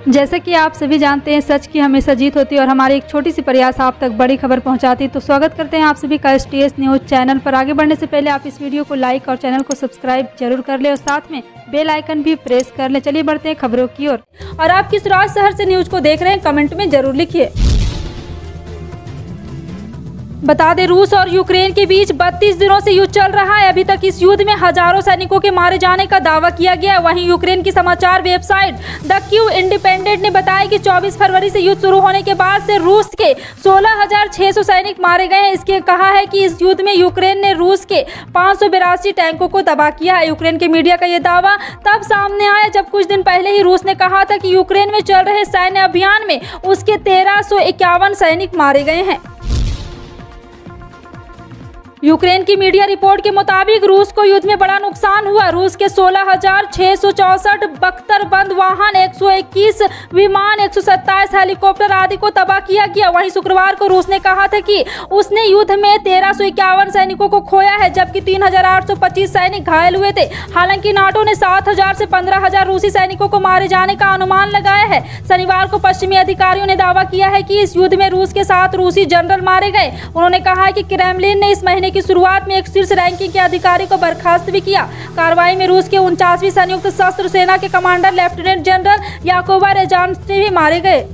जैसे कि आप सभी जानते हैं, सच की हमेशा जीत होती है और हमारी एक छोटी सी प्रयास आप तक बड़ी खबर पहुंचाती है। तो स्वागत करते हैं आप सभी का STS न्यूज़ चैनल पर। आगे बढ़ने से पहले आप इस वीडियो को लाइक और चैनल को सब्सक्राइब जरूर कर ले और साथ में बेल आइकन भी प्रेस कर ले। चलिए बढ़ते हैं खबरों की ओर। और आप किस राज्य शहर से न्यूज़ को देख रहे हैं, कमेंट में जरूर लिखिए। बता दें, रूस और यूक्रेन के बीच 32 दिनों से युद्ध चल रहा है। अभी तक इस युद्ध में हजारों सैनिकों के मारे जाने का दावा किया गया है। वहीं यूक्रेन की समाचार वेबसाइट द क्यू इंडिपेंडेंट ने बताया कि 24 फरवरी से युद्ध शुरू होने के बाद से रूस के 16,600 सैनिक मारे गए हैं। इसके कहा है कि इस युद्ध में यूक्रेन ने रूस के 582 टैंकों को तबाह किया है। यूक्रेन के मीडिया का यह दावा तब सामने आया जब कुछ दिन पहले ही रूस ने कहा था कि यूक्रेन में चल रहे सैन्य अभियान में उसके 1351 सैनिक मारे गए हैं। यूक्रेन की मीडिया रिपोर्ट के मुताबिक रूस को युद्ध में बड़ा नुकसान हुआ। रूस के 16,664 बख्तरबंद वाहन, 121 विमान, 127 हेलीकॉप्टर आदि को तबाह किया गया। वहीं शुक्रवार को रूस ने कहा था कि उसने युद्ध में 1351 सैनिकों को खोया है, जबकि 3,825 सैनिक घायल हुए थे। हालांकि नाटो ने 7,000 से 15,000 रूसी सैनिकों को मारे जाने का अनुमान लगाया है। शनिवार को पश्चिमी अधिकारियों ने दावा किया है कि इस युद्ध में रूस के 7 रूसी जनरल मारे गए। उन्होंने कहा है कि क्रेमलिन ने इस महीने की शुरुआत में एक शीर्ष रैंकिंग के अधिकारी को बर्खास्त भी किया। कार्रवाई में रूस के 49वीं संयुक्त सशस्त्र सेना के कमांडर लेफ्टिनेंट जनरल याकोवा रेजान्स्की भी मारे गए।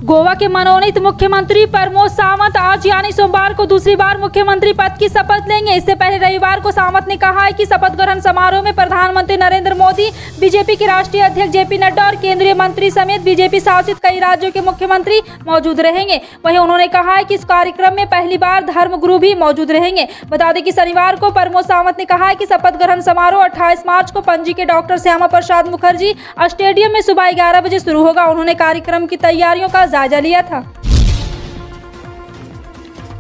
गोवा के मनोनीत मुख्यमंत्री प्रमोद सावंत आज यानी सोमवार को दूसरी बार मुख्यमंत्री पद की शपथ लेंगे। इससे पहले रविवार को सावंत ने कहा है कि शपथ ग्रहण समारोह में प्रधानमंत्री नरेंद्र मोदी, बीजेपी के राष्ट्रीय अध्यक्ष JP नड्डा और केंद्रीय मंत्री समेत बीजेपी शासित कई राज्यों के मुख्यमंत्री मौजूद रहेंगे। वहीं उन्होंने कहा है कि इस कार्यक्रम में पहली बार धर्मगुरु भी मौजूद रहेंगे। बता दें कि शनिवार को प्रमोद सावंत ने कहा है कि शपथ ग्रहण समारोह 28 मार्च को पणजी के डॉक्टर श्यामा प्रसाद मुखर्जी स्टेडियम में सुबह 11 बजे शुरू होगा। उन्होंने कार्यक्रम की तैयारियों का जायजा लिया था।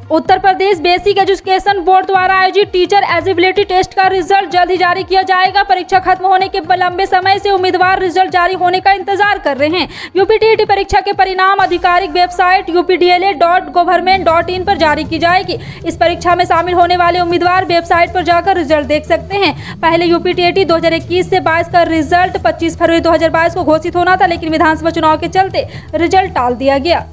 Uttar Pradesh basic education board द्वारा आयोजित टीचर एलिजिबिलिटी टेस्ट का रिजल्ट जल्द ही जारी किया जाएगा। परीक्षा खत्म होने के लंबे समय से उम्मीदवार रिजल्ट जारी होने का इंतजार कर रहे हैं। यूपीटीईटी परीक्षा के परिणाम आधिकारिक वेबसाइट updla.government.in पर जारी की जाएगी। इस परीक्षा में शामिल होने वाले उम्मीदवार वेबसाइट पर जाकर रिजल्ट देख सकते हैं। पहले यूपीटीईटी 2021 से 22 का रिजल्ट 25 फरवरी 2022 को घोषित होना था, लेकिन विधानसभा चुनाव के चलते रिजल्ट टाल दिया गया।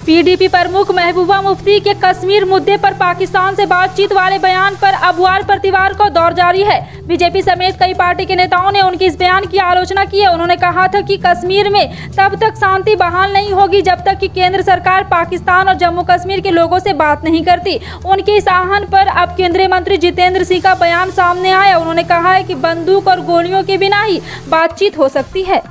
PDP प्रमुख महबूबा मुफ्ती के कश्मीर मुद्दे पर पाकिस्तान से बातचीत वाले बयान पर अब वार प्रतिवार को दौर जारी है। बीजेपी समेत कई पार्टी के नेताओं ने उनके इस बयान की आलोचना की है। उन्होंने कहा था कि कश्मीर में तब तक शांति बहाल नहीं होगी जब तक कि केंद्र सरकार पाकिस्तान और जम्मू कश्मीर के लोगों से बात नहीं करती। उनके इस आह्वान पर अब केंद्रीय मंत्री जितेंद्र सिंह का बयान सामने आया। उन्होंने कहा है कि बंदूक और गोलियों के बिना ही बातचीत हो सकती है।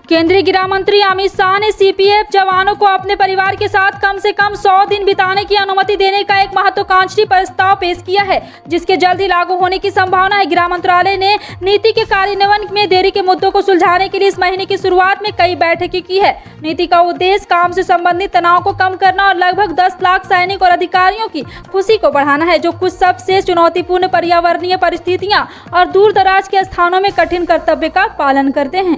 केंद्रीय गृह मंत्री अमित शाह ने CPF जवानों को अपने परिवार के साथ कम से कम 100 दिन बिताने की अनुमति देने का एक महत्वाकांक्षी प्रस्ताव पेश किया है, जिसके जल्द ही लागू होने की संभावना है। गृह मंत्रालय ने नीति के कार्यान्वयन में देरी के मुद्दों को सुलझाने के लिए इस महीने की शुरुआत में कई बैठकें की है। नीति का उद्देश्य काम से संबंधित तनाव को कम करना और लगभग 10 लाख सैनिक और अधिकारियों की खुशी को बढ़ाना है, जो कुछ सबसे चुनौतीपूर्ण पर्यावरणीय परिस्थितियां और दूर दराज के स्थानों में कठिन कर्तव्य का पालन करते हैं।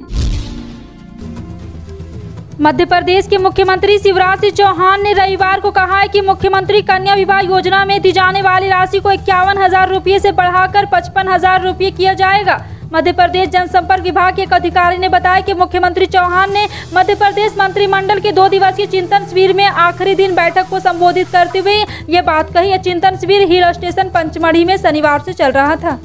मध्य प्रदेश के मुख्यमंत्री शिवराज सिंह चौहान ने रविवार को कहा है कि मुख्यमंत्री कन्या विवाह योजना में दी जाने वाली राशि को 51,000 रुपये से बढ़ाकर 55,000 रुपये किया जाएगा। मध्य प्रदेश जनसंपर्क विभाग के एक अधिकारी ने बताया कि मुख्यमंत्री चौहान ने मध्य प्रदेश मंत्रिमंडल के 2 दिवसीय चिंतन शिविर में आखिरी दिन बैठक को संबोधित करते हुए ये बात कही। यह चिंतन शिविर हिल स्टेशन पंचमढ़ी में शनिवार से चल रहा था।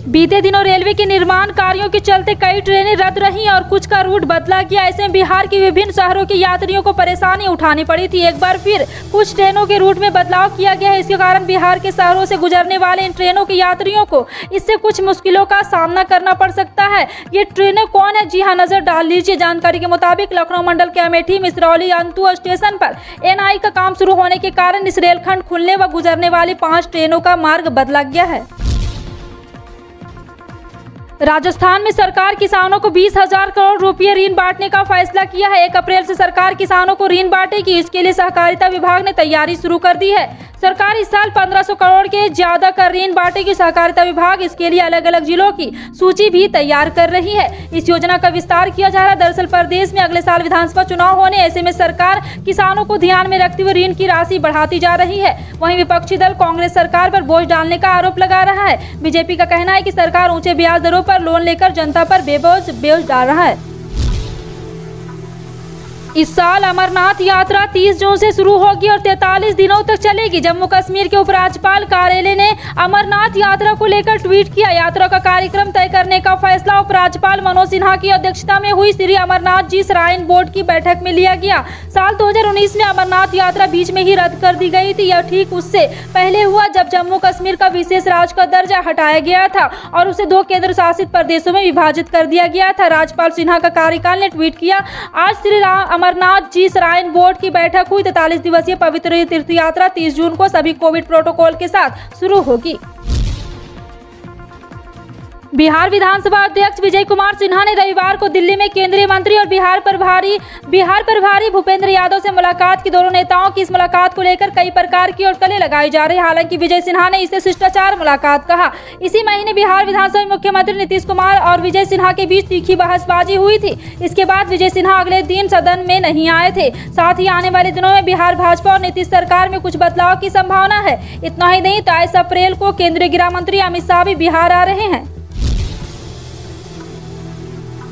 बीते दिनों रेलवे के निर्माण कार्यों के चलते कई ट्रेनें रद्द रहीं और कुछ का रूट बदला गया। ऐसे में बिहार के विभिन्न शहरों के यात्रियों को परेशानी उठानी पड़ी थी। एक बार फिर कुछ ट्रेनों के रूट में बदलाव किया गया है। इसके कारण बिहार के शहरों से गुजरने वाले इन ट्रेनों के यात्रियों को इससे कुछ मुश्किलों का सामना करना पड़ सकता है। ये ट्रेनें कौन है? जी हाँ, नजर डाल लीजिए। जानकारी के मुताबिक लखनऊ मंडल के अमेठी मिसरौली अंतु स्टेशन पर NI का काम शुरू होने के कारण इस रेलखंड खुलने व गुजरने वाली 5 ट्रेनों का मार्ग बदला गया है। राजस्थान में सरकार किसानों को 20,000 करोड़ रुपए ऋण बांटने का फैसला किया है। 1 अप्रैल से सरकार किसानों को ऋण बांटेगी। इसके लिए सहकारिता विभाग ने तैयारी शुरू कर दी है। सरकार इस साल 1500 करोड़ के ज्यादा का ऋण बांटेगी। सहकारिता विभाग इसके लिए अलग अलग जिलों की सूची भी तैयार कर रही है। इस योजना का विस्तार किया जा रहा है। दरअसल प्रदेश में अगले साल विधानसभा चुनाव होने, ऐसे में सरकार किसानों को ध्यान में रखते हुए ऋण की राशि बढ़ाती जा रही है। वहीं विपक्षी दल कांग्रेस सरकार पर बोझ डालने का आरोप लगा रहा है। बीजेपी का कहना है कि सरकार ऊंचे ब्याज दरों पर लोन लेकर जनता पर बोझ डाल रहा है। इस साल अमरनाथ यात्रा 30 जून से शुरू होगी और 43 दिनों तक चलेगी। जम्मू कश्मीर के उपराज्यपाल कार्यालय ने अमरनाथ यात्रा को लेकर ट्वीट किया। यात्रा का कार्यक्रम तय करने का फैसला उपराज्यपाल मनोज सिन्हा की अध्यक्षता में हुई श्री अमरनाथ जी श्राइन बोर्ड की बैठक में लिया गया। साल 2019 में अमरनाथ यात्रा बीच में ही रद्द कर दी गई थी। यह ठीक उससे पहले हुआ जब जम्मू कश्मीर का विशेष राज्य का दर्जा हटाया गया था और उसे 2 केंद्र शासित प्रदेशों में विभाजित कर दिया गया था। राज्यपाल सिन्हा का कार्यकाल ने ट्वीट किया, आज श्री अमरनाथ जी श्राइन बोर्ड की बैठक हुई। 43 दिवसीय पवित्र तीर्थ यात्रा 30 जून को सभी कोविड प्रोटोकॉल के साथ शुरू होगी। बिहार विधानसभा अध्यक्ष विजय कुमार सिन्हा ने रविवार को दिल्ली में केंद्रीय मंत्री और बिहार प्रभारी भूपेंद्र यादव से मुलाकात की। दोनों नेताओं की इस मुलाकात को लेकर कई प्रकार की अटकलें लगाई जा रही है। हालांकि विजय सिन्हा ने इसे शिष्टाचार मुलाकात कहा। इसी महीने बिहार विधानसभा में मुख्यमंत्री नीतीश कुमार और विजय सिन्हा के बीच तीखी बहसबाजी हुई थी। इसके बाद विजय सिन्हा अगले दिन सदन में नहीं आए थे। साथ ही आने वाले दिनों में बिहार भाजपा और नीतीश सरकार में कुछ बदलाव की संभावना है। इतना ही नहीं, 23 अप्रैल को केंद्रीय गृह मंत्री अमित शाह भी बिहार आ रहे हैं।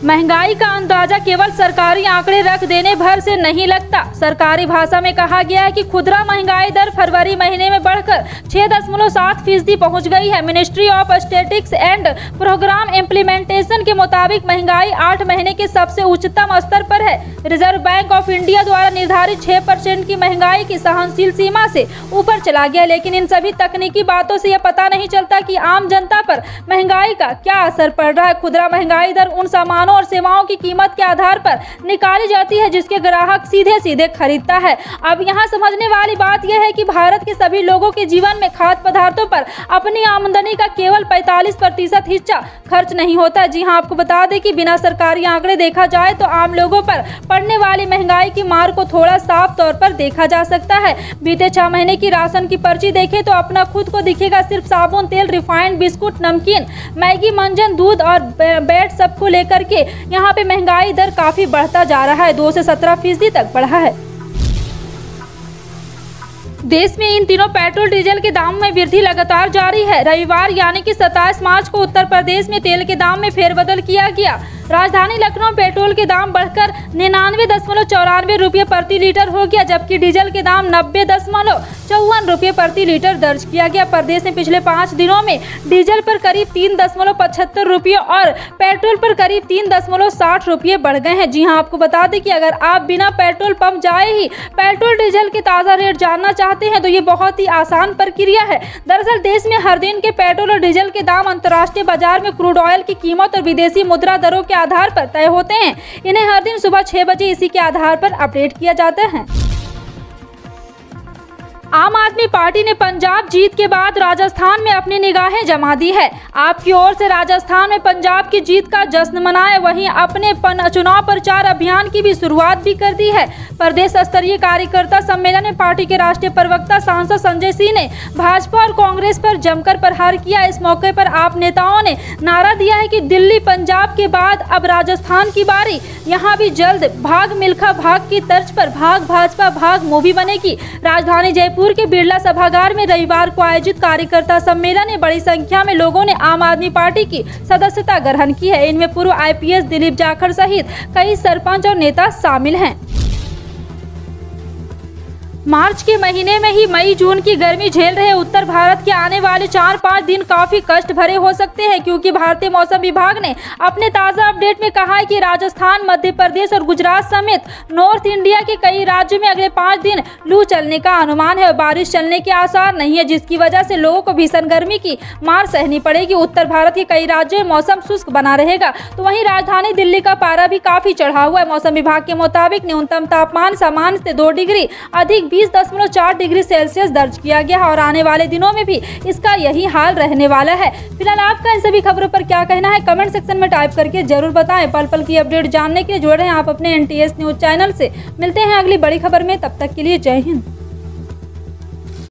महंगाई का अंदाजा केवल सरकारी आंकड़े रख देने भर से नहीं लगता। सरकारी भाषा में कहा गया है कि खुदरा महंगाई दर फरवरी महीने में बढ़कर 6.7% पहुंच गई है। Ministry of statistics and programme implementation के मुताबिक महंगाई 8 महीने के सबसे उच्चतम स्तर पर है। रिजर्व बैंक ऑफ इंडिया द्वारा निर्धारित 6% की महंगाई की सहनशील सीमा से ऊपर चला गया। लेकिन इन सभी तकनीकी बातों से यह पता नहीं चलता कि आम जनता पर महंगाई का क्या असर पड़ रहा है। खुदरा महंगाई दर उन सामानों और सेवाओं की कीमत के आधार पर निकाली जाती है जिसके ग्राहक सीधे सीधे खरीदता है। अब यहाँ समझने वाली बात यह है कि भारत के सभी लोगों के जीवन में खाद्य पदार्थों पर अपनी आमदनी का केवल 45% हिस्सा खर्च नहीं होता। जी हाँ, आपको बता दें कि बिना सरकारी आंकड़े देखा जाए तो आम लोगों पर पड़ने वाली महंगाई की मार को थोड़ा साफ तौर पर देखा जा सकता है। बीते 6 महीने की राशन की पर्ची देखें तो अपना खुद को दिखेगा। सिर्फ साबुन, तेल, रिफाइंड, बिस्कुट, नमकीन, मैगी, मंजन, दूध और ब्रेड सबको लेकर के यहाँ पे महंगाई दर काफी बढ़ता जा रहा है। 2 से 17% तक बढ़ा है। देश में इन दिनों पेट्रोल डीजल के दाम में वृद्धि लगातार जारी है। रविवार यानी कि 27 मार्च को उत्तर प्रदेश में तेल के दाम में फेरबदल किया गया। राजधानी लखनऊ पेट्रोल के दाम बढ़कर 99.94 रुपये प्रति लीटर हो गया, जबकि डीजल के दाम 90.54 रुपये प्रति लीटर दर्ज किया गया। प्रदेश में पिछले 5 दिनों में डीजल पर करीब 3.75 रुपये और पेट्रोल पर करीब 3.60 रुपये बढ़ गए हैं। जी हां, आपको बता दें कि अगर आप बिना पेट्रोल पंप जाए ही पेट्रोल डीजल के ताज़ा रेट जानना चाहते हैं तो ये बहुत ही आसान प्रक्रिया है। दरअसल देश में हर दिन के पेट्रोल और डीजल के दाम अंतर्राष्ट्रीय बाजार में क्रूड ऑयल की कीमत और विदेशी मुद्रा दरों के आधार पर तय होते हैं। इन्हें हर दिन सुबह 6 बजे इसी के आधार पर अपडेट किया जाता है। आम आदमी पार्टी ने पंजाब जीत के बाद राजस्थान में अपनी निगाहें जमा दी है। आपकी ओर से राजस्थान में पंजाब की जीत का जश्न मनाए, वहीं अपने चुनाव प्रचार अभियान की भी शुरुआत भी कर दी है। प्रदेश स्तरीय कार्यकर्ता सम्मेलन में पार्टी के राष्ट्रीय प्रवक्ता सांसद संजय सिंह ने भाजपा और कांग्रेस पर जमकर प्रहार किया। इस मौके पर आप नेताओं ने नारा दिया है कि दिल्ली पंजाब के बाद अब राजस्थान की बारी, यहाँ भी जल्द भाग मिल्खा भाग की तर्ज पर भाग भाजपा भाग मूवी बनेगी। राजधानी जयपुर के बिरला सभागार में रविवार को आयोजित कार्यकर्ता सम्मेलन में बड़ी संख्या में लोगों ने आम आदमी पार्टी की सदस्यता ग्रहण की है। इनमें पूर्व IPS दिलीप जाखड़ सहित कई सरपंच और नेता शामिल हैं। मार्च के महीने में ही मई जून की गर्मी झेल रहे उत्तर भारत के आने वाले 4-5 दिन काफी कष्ट भरे हो सकते हैं, क्योंकि भारतीय मौसम विभाग ने अपने ताज़ा अपडेट में कहा है कि राजस्थान, मध्य प्रदेश और गुजरात समेत नॉर्थ इंडिया के कई राज्यों में अगले 5 दिन लू चलने का अनुमान है और बारिश चलने के आसार नहीं है, जिसकी वजह से लोगों को भीषण गर्मी की मार सहनी पड़ेगी। उत्तर भारत के कई राज्यों में मौसम शुष्क बना रहेगा, तो वहीं राजधानी दिल्ली का पारा भी काफी चढ़ा हुआ है। मौसम विभाग के मुताबिक न्यूनतम तापमान सामान्य से 2 डिग्री अधिक 20.4 डिग्री सेल्सियस दर्ज किया गया और आने वाले दिनों में भी इसका यही हाल रहने वाला है। फिलहाल आपका इन सभी खबरों पर क्या कहना है कमेंट सेक्शन में टाइप करके जरूर बताएं। पल पल की अपडेट जानने के लिए जुड़े हैं आप अपने NTS न्यूज चैनल से। मिलते हैं अगली बड़ी खबर में, तब तक के लिए जय हिंद।